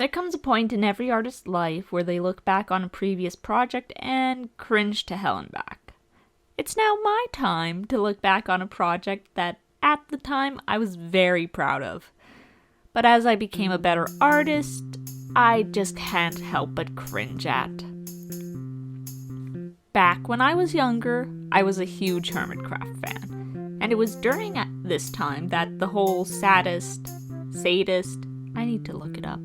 There comes a point in every artist's life where they look back on a previous project and cringe to hell and back. It's now my time to look back on a project that, at the time, I was very proud of. But as I became a better artist, I just can't help but cringe at. Back when I was younger, I was a huge Hermitcraft fan. And it was during this time that the whole sadist, I need to look it up.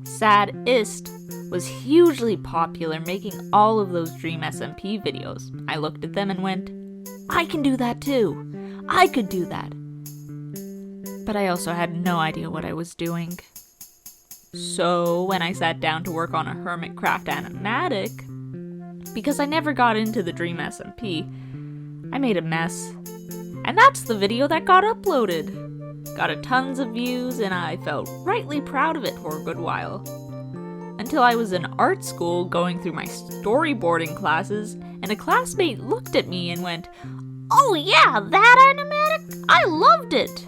Sadist was hugely popular, making all of those Dream SMP videos. I looked at them and went, I can do that too. I could do that. But I also had no idea what I was doing. So when I sat down to work on a Hermitcraft Animatic, because I never got into the Dream SMP, I made a mess. And that's the video that got uploaded. Got a tons of views, and I felt rightly proud of it for a good while. Until I was in art school going through my storyboarding classes, and a classmate looked at me and went, "Oh yeah, that animatic? I loved it!"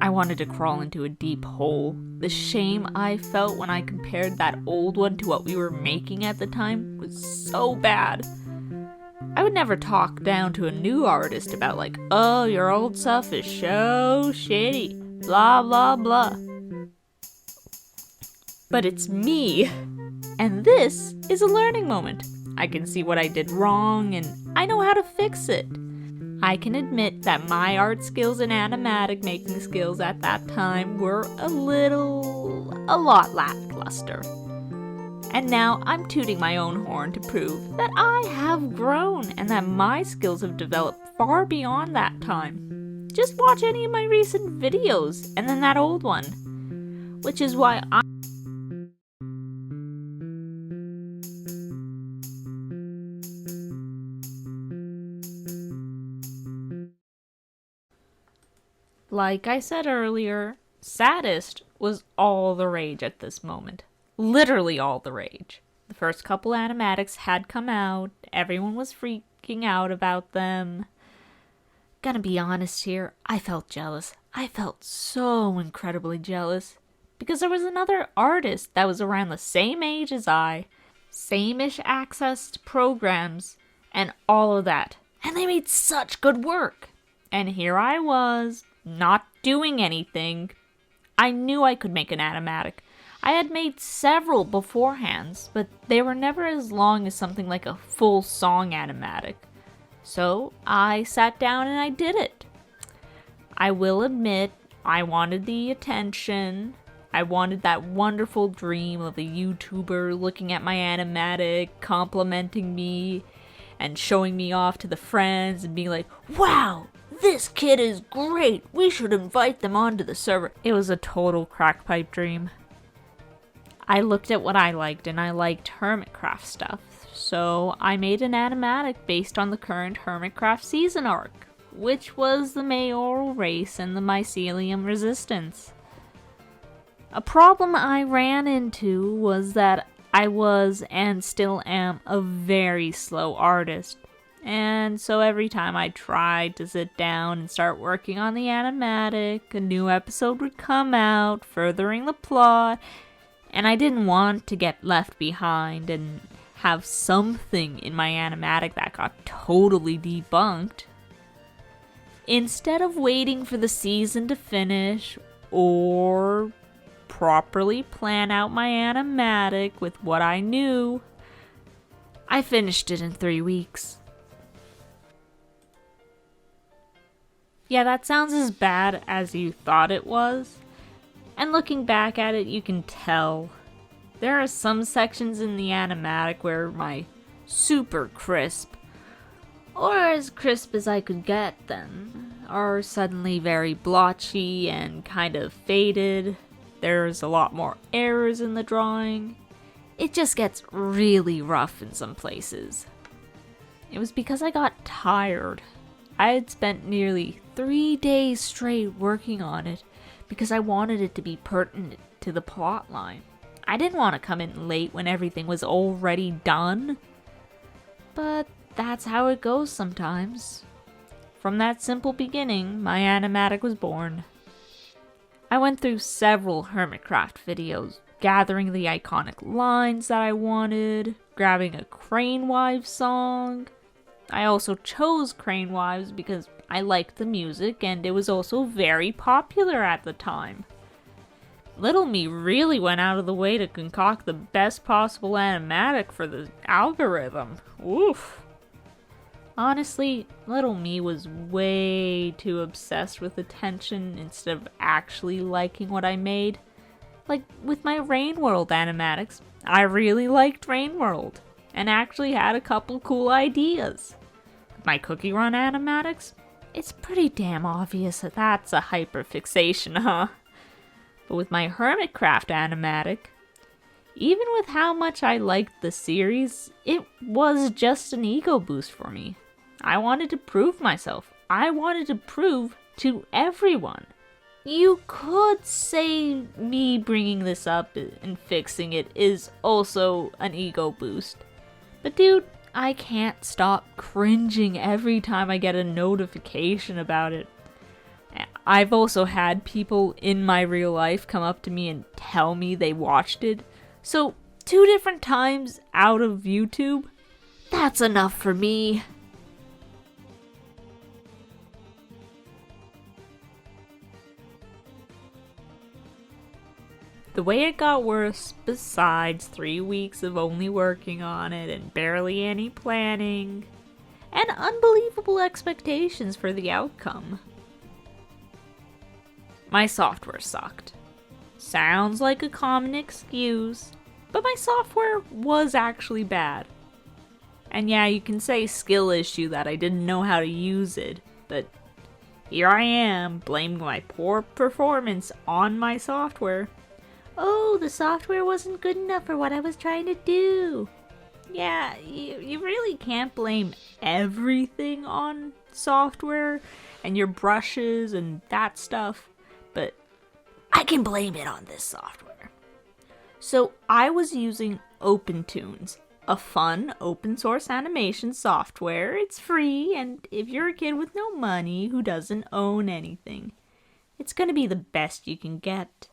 I wanted to crawl into a deep hole. The shame I felt when I compared that old one to what we were making at the time was so bad. I would never talk down to a new artist about like, oh, your old stuff is so shitty, blah blah blah. But it's me, and this is a learning moment. I can see what I did wrong, and I know how to fix it. I can admit that my art skills and animatic making skills at that time were a lot lackluster. And now I'm tooting my own horn to prove that I have grown and that my skills have developed far beyond that time. Just watch any of my recent videos and then that old one. Which is why like I said earlier, Sadist was all the rage at this moment. Literally all the rage. The first couple animatics had come out, everyone was freaking out about them. Gonna be honest here, I felt jealous. I felt so incredibly jealous. Because there was another artist that was around the same age as I, same-ish access to programs, and all of that. And they made such good work. And here I was, not doing anything. I knew I could make an animatic. I had made several beforehand, but they were never as long as something like a full song animatic. So I sat down and I did it. I will admit, I wanted the attention. I wanted that wonderful dream of a YouTuber looking at my animatic, complimenting me, and showing me off to the friends and being like, wow! This kid is great! We should invite them onto the server. It was a total crackpipe dream. I looked at what I liked, and I liked Hermitcraft stuff, so I made an animatic based on the current Hermitcraft season arc, which was the mayoral race and the mycelium resistance. A problem I ran into was that I was, and still am, a very slow artist. And so every time I tried to sit down and start working on the animatic, a new episode would come out, furthering the plot, and I didn't want to get left behind and have something in my animatic that got totally debunked. Instead of waiting for the season to finish, or properly plan out my animatic with what I knew, I finished it in 3 weeks. Yeah, that sounds as bad as you thought it was. And looking back at it, you can tell. There are some sections in the animatic where my super crisp, or as crisp as I could get them, are suddenly very blotchy and kind of faded. There's a lot more errors in the drawing. It just gets really rough in some places. It was because I got tired. I had spent nearly 3 days straight working on it because I wanted it to be pertinent to the plot line. I didn't want to come in late when everything was already done. But that's how it goes sometimes. From that simple beginning, my animatic was born. I went through several Hermitcraft videos, gathering the iconic lines that I wanted, grabbing a Crane Wives song. I also chose Crane Wives because I liked the music and it was also very popular at the time. Little me really went out of the way to concoct the best possible animatic for the algorithm. Oof. Honestly, little me was way too obsessed with attention instead of actually liking what I made. Like with my Rain World animatics, I really liked Rain World and actually had a couple cool ideas. With my Cookie Run animatics, it's pretty damn obvious that that's a hyperfixation, huh? But with my Hermitcraft animatic, even with how much I liked the series, it was just an ego boost for me. I wanted to prove myself. I wanted to prove to everyone. You could say me bringing this up and fixing it is also an ego boost. But dude, I can't stop cringing every time I get a notification about it. I've also had people in my real life come up to me and tell me they watched it. So, 2 different times out of YouTube, that's enough for me. The way it got worse, besides 3 weeks of only working on it and barely any planning, and unbelievable expectations for the outcome. My software sucked. Sounds like a common excuse, but my software was actually bad. And yeah, you can say skill issue that I didn't know how to use it, but here I am, blaming my poor performance on my software. Oh, the software wasn't good enough for what I was trying to do. Yeah, you really can't blame everything on software and your brushes and that stuff, but I can blame it on this software. So I was using OpenToons, a fun open source animation software. It's free, and if you're a kid with no money who doesn't own anything, it's gonna be the best you can get.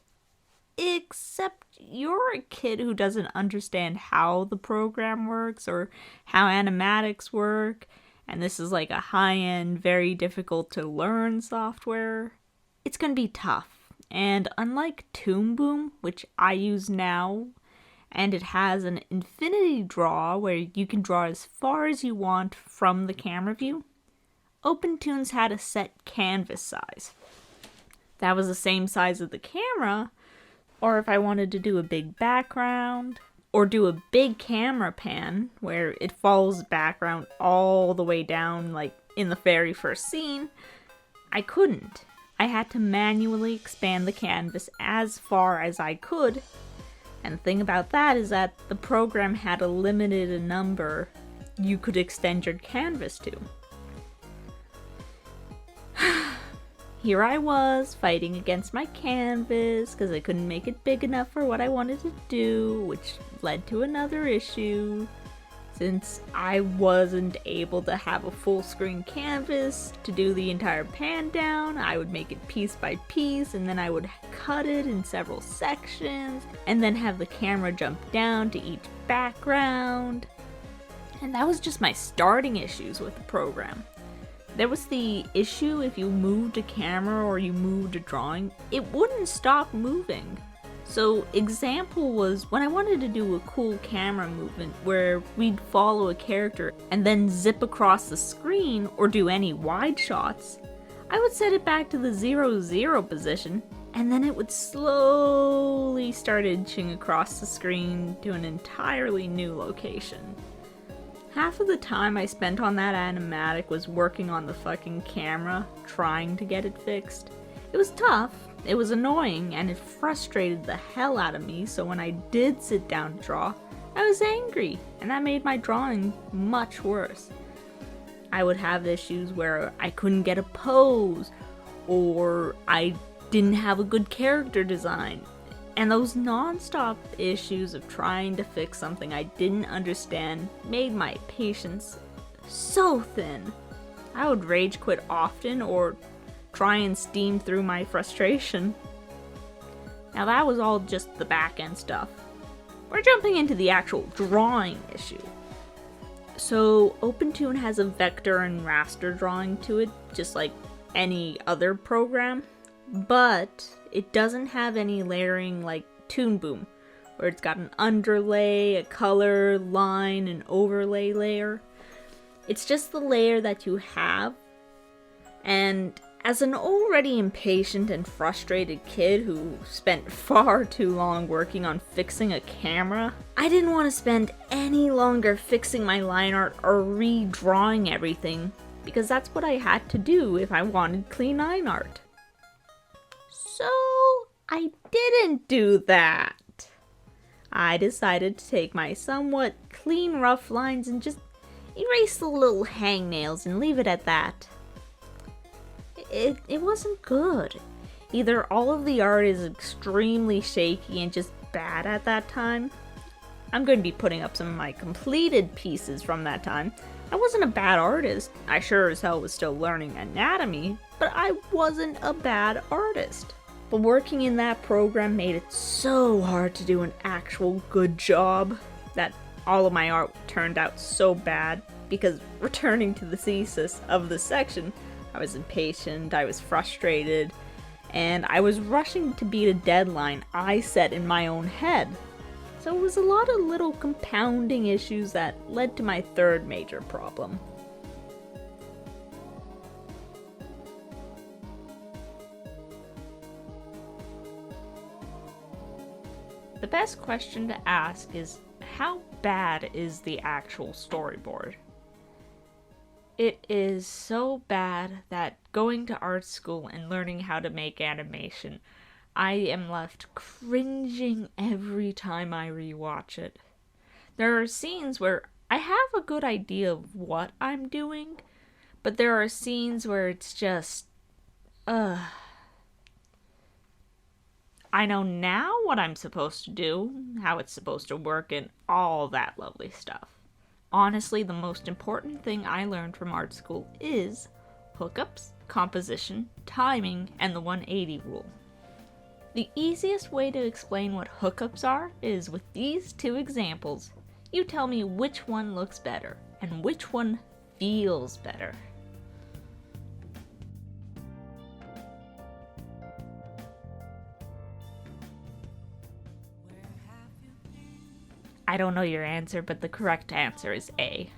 Except you're a kid who doesn't understand how the program works or how animatics work, and this is like a high-end, very difficult to learn software. It's gonna be tough, and unlike Toon Boom, which I use now, and it has an infinity draw where you can draw as far as you want from the camera view, OpenToons had a set canvas size. That was the same size as the camera, or if I wanted to do a big background, or do a big camera pan where it follows the background all the way down, like in the very first scene, I couldn't. I had to manually expand the canvas as far as I could, and the thing about that is that the program had a limited number you could extend your canvas to. Here I was, fighting against my canvas because I couldn't make it big enough for what I wanted to do, which led to another issue. Since I wasn't able to have a full screen canvas to do the entire pan down, I would make it piece by piece and then I would cut it in several sections and then have the camera jump down to each background. And that was just my starting issues with the program. There was the issue if you moved a camera or you moved a drawing, it wouldn't stop moving. So example was when I wanted to do a cool camera movement where we'd follow a character and then zip across the screen or do any wide shots, I would set it back to the 0-0 position and then it would slowly start inching across the screen to an entirely new location. Half of the time I spent on that animatic was working on the fucking camera, trying to get it fixed. It was tough, it was annoying, and it frustrated the hell out of me, so when I did sit down to draw, I was angry, and that made my drawing much worse. I would have issues where I couldn't get a pose, or I didn't have a good character design. And those non-stop issues of trying to fix something I didn't understand made my patience so thin. I would rage quit often or try and steam through my frustration. Now that was all just the back end stuff. We're jumping into the actual drawing issue. So OpenToon has a vector and raster drawing to it, just like any other program, but it doesn't have any layering like Toon Boom, where it's got an underlay, a color, line, and overlay layer. It's just the layer that you have, and as an already impatient and frustrated kid who spent far too long working on fixing a camera, I didn't want to spend any longer fixing my line art or redrawing everything, because that's what I had to do if I wanted clean line art. So I didn't do that. I decided to take my somewhat clean rough lines and just erase the little hangnails and leave it at that. It wasn't good. Either all of the art is extremely shaky and just bad at that time. I'm going to be putting up some of my completed pieces from that time. I wasn't a bad artist. I sure as hell was still learning anatomy, but I wasn't a bad artist. But working in that program made it so hard to do an actual good job that all of my art turned out so bad, because returning to the thesis of the section, I was impatient, I was frustrated, and I was rushing to beat a deadline I set in my own head. So it was a lot of little compounding issues that led to my third major problem. The best question to ask is, how bad is the actual storyboard? It is so bad that going to art school and learning how to make animation, I am left cringing every time I rewatch it. There are scenes where I have a good idea of what I'm doing, but there are scenes where it's just, I know now what I'm supposed to do, how it's supposed to work, and all that lovely stuff. Honestly, the most important thing I learned from art school is hookups, composition, timing, and the 180 rule. The easiest way to explain what hookups are is with these two examples. You tell me which one looks better and which one feels better. I don't know your answer, but the correct answer is A.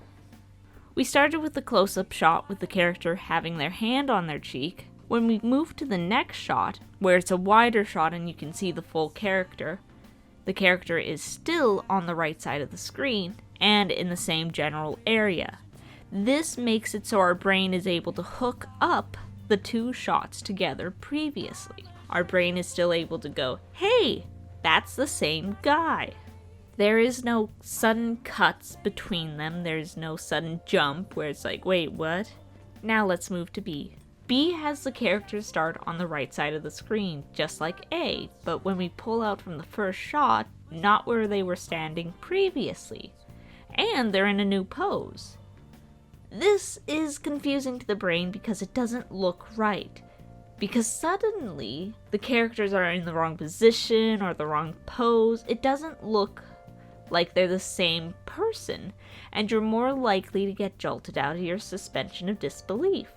We started with the close-up shot with the character having their hand on their cheek. When we moved to the next shot, where it's a wider shot and you can see the full character, the character is still on the right side of the screen and in the same general area. This makes it so our brain is able to hook up the two shots together previously. Our brain is still able to go, hey, that's the same guy. There is no sudden cuts between them. There's no sudden jump where it's like, wait, what? Now let's move to B. B has the characters start on the right side of the screen, just like A, but when we pull out from the first shot, not where they were standing previously. And they're in a new pose. This is confusing to the brain because it doesn't look right. Because suddenly, the characters are in the wrong position or the wrong pose. It doesn't look like they're the same person, and you're more likely to get jolted out of your suspension of disbelief.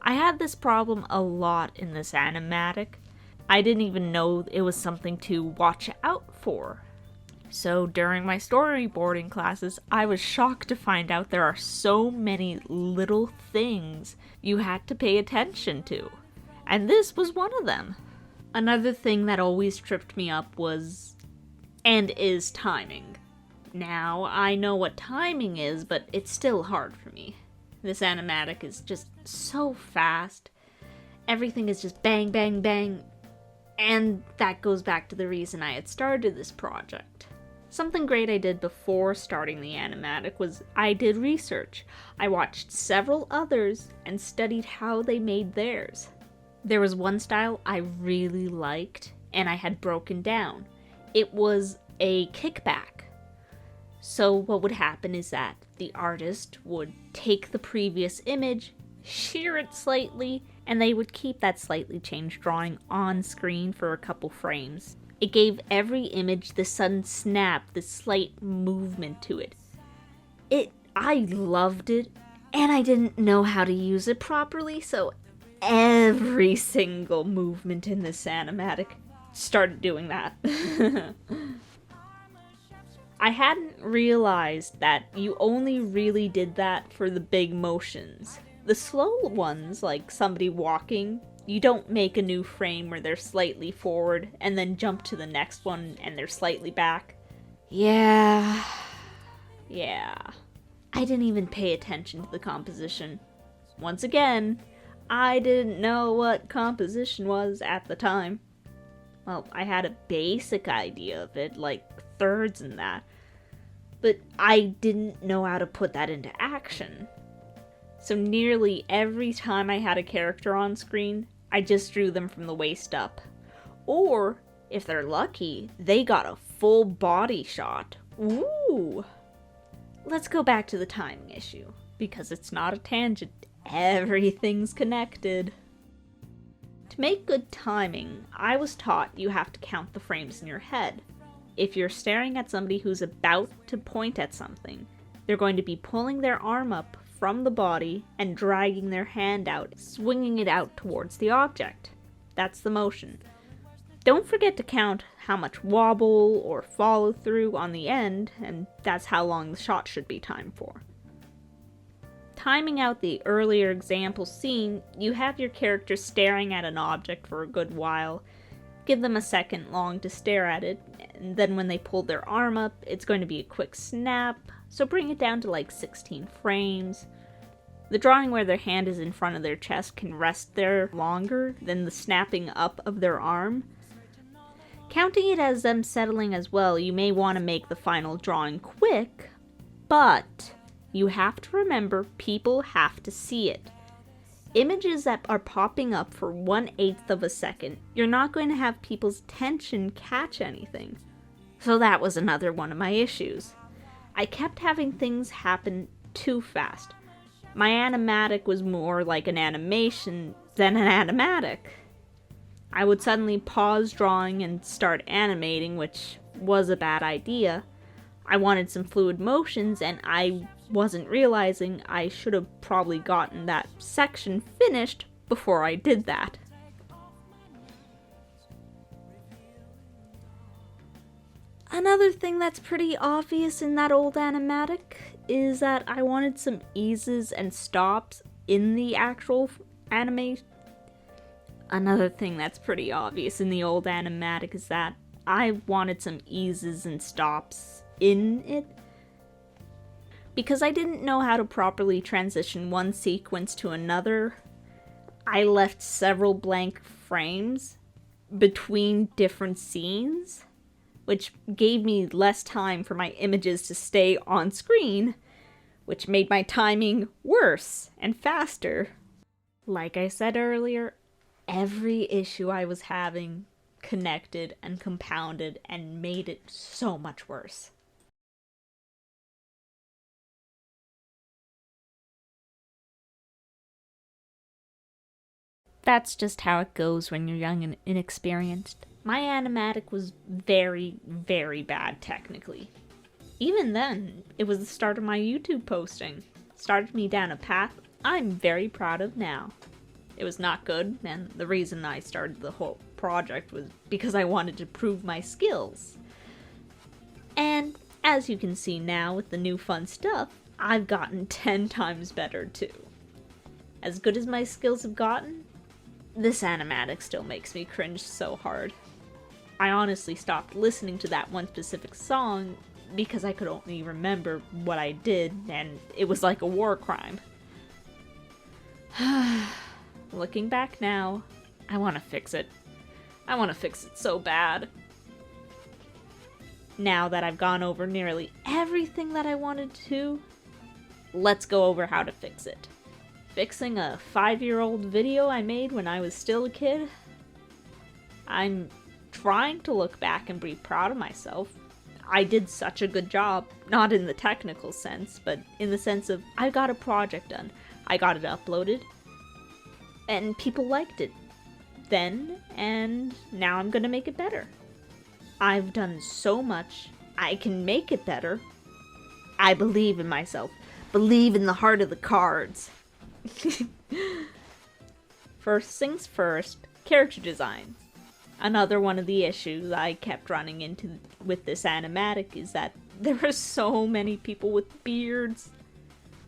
I had this problem a lot in this animatic. I didn't even know it was something to watch out for. So during my storyboarding classes, I was shocked to find out there are so many little things you had to pay attention to. And this was one of them. Another thing that always tripped me up was and is timing. Now, I know what timing is, but it's still hard for me. This animatic is just so fast. Everything is just bang, bang, bang. And that goes back to the reason I had started this project. Something great I did before starting the animatic was I did research. I watched several others and studied how they made theirs. There was one style I really liked and I had broken down. It was a kickback. So what would happen is that the artist would take the previous image, shear it slightly, and they would keep that slightly changed drawing on screen for a couple frames. It gave every image this sudden snap, this slight movement to it. I loved it, and I didn't know how to use it properly, so every single movement in this animatic started doing that. I hadn't realized that you only really did that for the big motions. The slow ones, like somebody walking, you don't make a new frame where they're slightly forward and then jump to the next one and they're slightly back. Yeah. I didn't even pay attention to the composition. Once again, I didn't know what composition was at the time. Well, I had a basic idea of it, like thirds and that, but I didn't know how to put that into action. So nearly every time I had a character on screen, I just drew them from the waist up. Or, if they're lucky, they got a full body shot. Ooh! Let's go back to the timing issue, because it's not a tangent. Everything's connected. To make good timing, I was taught you have to count the frames in your head. If you're staring at somebody who's about to point at something, they're going to be pulling their arm up from the body and dragging their hand out, swinging it out towards the object. That's the motion. Don't forget to count how much wobble or follow through on the end, and that's how long the shot should be timed for. Timing out the earlier example scene, you have your character staring at an object for a good while. Give them a second long to stare at it, and then when they pull their arm up, it's going to be a quick snap, so bring it down to like 16 frames. The drawing where their hand is in front of their chest can rest there longer than the snapping up of their arm. Counting it as them settling as well, you may want to make the final drawing quick, but you have to remember people have to see it. Images that are popping up for 1/8 of a second, you're not going to have people's attention catch anything. So that was another one of my issues. I kept having things happen too fast. My animatic was more like an animation than an animatic. I would suddenly pause drawing and start animating, which was a bad idea. I wanted some fluid motions, and I wasn't realizing I should have probably gotten that section finished before I did that. Another thing that's pretty obvious in that old animatic is that I wanted some eases and stops in the actual animation. Another thing that's pretty obvious in the old animatic is that I wanted some eases and stops in it. Because I didn't know how to properly transition one sequence to another, I left several blank frames between different scenes, which gave me less time for my images to stay on screen, which made my timing worse and faster. Like I said earlier, every issue I was having connected and compounded and made it so much worse. That's just how it goes when you're young and inexperienced. My animatic was very, very bad technically. Even then, it was the start of my YouTube posting. Started me down a path I'm very proud of now. It was not good, and the reason I started the whole project was because I wanted to prove my skills. And as you can see now with the new fun stuff, I've gotten 10 times better too. As good as my skills have gotten, this animatic still makes me cringe so hard. I honestly stopped listening to that one specific song because I could only remember what I did, and it was like a war crime. Looking back now, I want to fix it. I want to fix it so bad. Now that I've gone over nearly everything that I wanted to, let's go over how to fix it. Fixing a 5-year-old video I made when I was still a kid? I'm trying to look back and be proud of myself. I did such a good job, not in the technical sense, but in the sense of I got a project done. I got it uploaded. And people liked it then, and now I'm gonna make it better. I've done so much, I can make it better. I believe in myself. Believe in the heart of the cards. First things first, character design. Another one of the issues I kept running into with this animatic is that there are so many people with beards.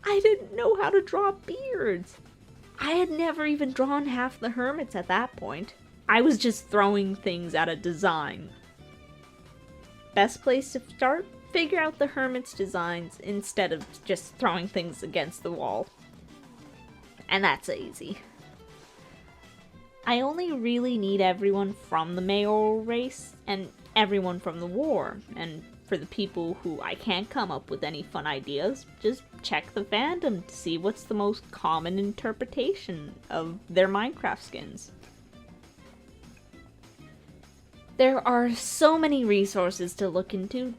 I didn't know how to draw beards. I had never even drawn half the hermits at that point. I was just throwing things at a design. Best place to start? Figure out the hermit's designs instead of just throwing things against the wall. And that's easy. I only really need everyone from the mayoral race and everyone from the war. And for the people who I can't come up with any fun ideas, just check the fandom to see what's the most common interpretation of their Minecraft skins. There are so many resources to look into.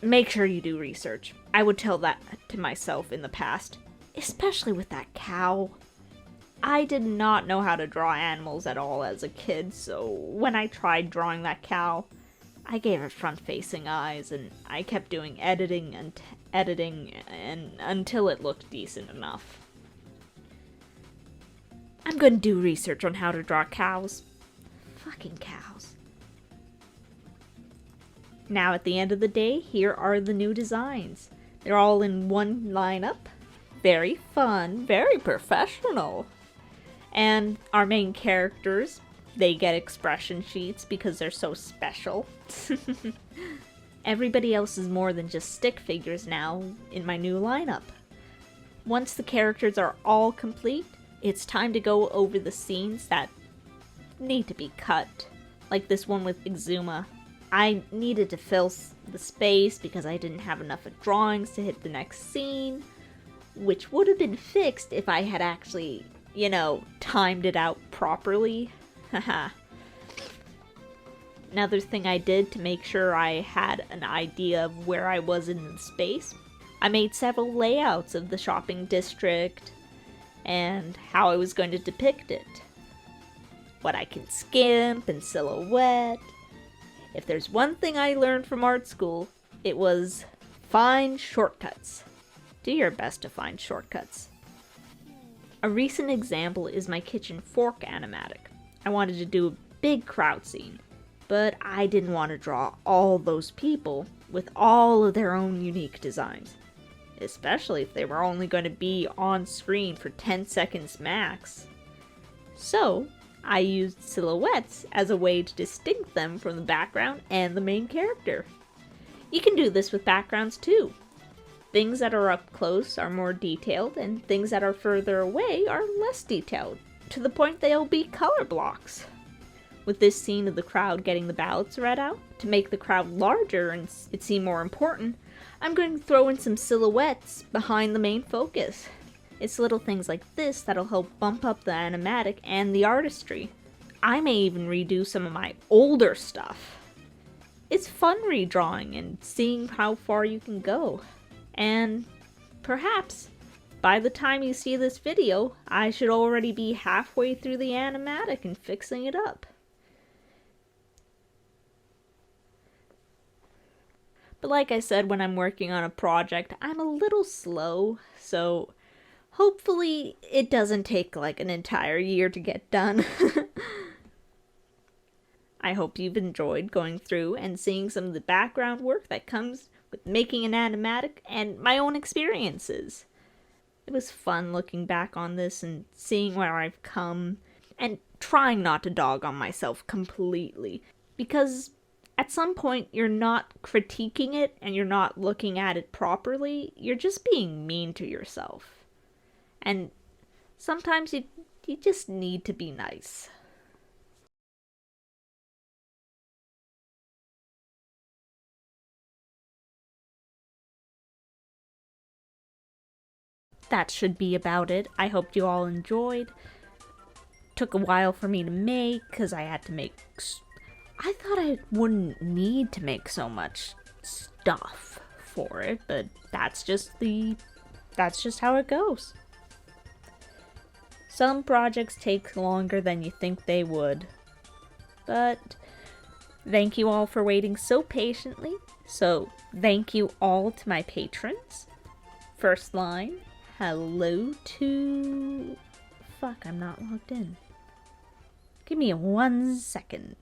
Make sure you do research. I would tell that to myself in the past, especially with that cow. I did not know how to draw animals at all as a kid, so when I tried drawing that cow, I gave it front-facing eyes, and I kept doing editing and until it looked decent enough. I'm gonna do research on how to draw cows. Fucking cows. Now at the end of the day, here are the new designs. They're all in one lineup. Very fun, very professional. And our main characters, they get expression sheets because they're so special. Everybody else is more than just stick figures now in my new lineup. Once the characters are all complete, it's time to go over the scenes that need to be cut. Like this one with Exuma. I needed to fill the space because I didn't have enough drawings to hit the next scene, which would have been fixed if I had actually, timed it out properly. Haha. Another thing I did to make sure I had an idea of where I was in the space, I made several layouts of the shopping district and how I was going to depict it. What I can skimp and silhouette. If there's one thing I learned from art school, it was find shortcuts. Do your best to find shortcuts. A recent example is my kitchen fork animatic. I wanted to do a big crowd scene, but I didn't want to draw all those people with all of their own unique designs, especially if they were only going to be on screen for 10 seconds max. So, I used silhouettes as a way to distinct them from the background and the main character. You can do this with backgrounds too. Things that are up close are more detailed, and things that are further away are less detailed, to the point they'll be color blocks. With this scene of the crowd getting the ballots read out, to make the crowd larger and it seem more important, I'm going to throw in some silhouettes behind the main focus. It's little things like this that'll help bump up the animatic and the artistry. I may even redo some of my older stuff. It's fun redrawing and seeing how far you can go. And perhaps, by the time you see this video, I should already be halfway through the animatic and fixing it up. But like I said, when I'm working on a project, I'm a little slow, so hopefully it doesn't take like an entire year to get done. I hope you've enjoyed going through and seeing some of the background work that comes with making an animatic and my own experiences. It was fun looking back on this and seeing where I've come and trying not to dog on myself completely, because at some point you're not critiquing it and you're not looking at it properly, you're just being mean to yourself. And sometimes you just need to be nice. That should be about it. I hope you all enjoyed. Took a while for me to make because I had to make... I thought I wouldn't need to make so much stuff for it, but that's just how it goes. Some projects take longer than you think they would. But thank you all for waiting so patiently. So thank you all to my patrons. First line, hello to... Fuck, I'm not logged in. Give me 1 second.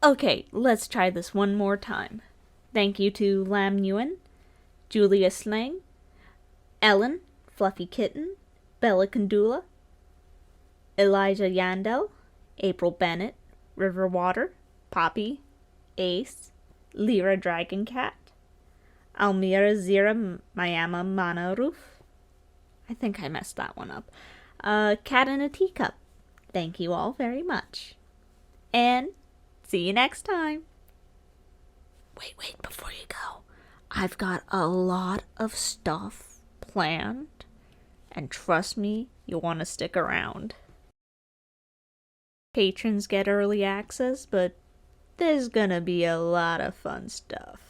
Okay, let's try this one more time. Thank you to Lam Nguyen, Julia Slang, Ellen, Fluffy Kitten, Bella Kandula, Elijah Yandel, April Bennett, Riverwater, Poppy, Ace, Lyra Dragoncat, Almira Zira Mayama Manaruf. I think I messed that one up. Cat in a Teacup. Thank you all very much. And see you next time. Wait, before you go. I've got a lot of stuff planned. And trust me, you'll want to stick around. Patrons get early access, but there's gonna be a lot of fun stuff.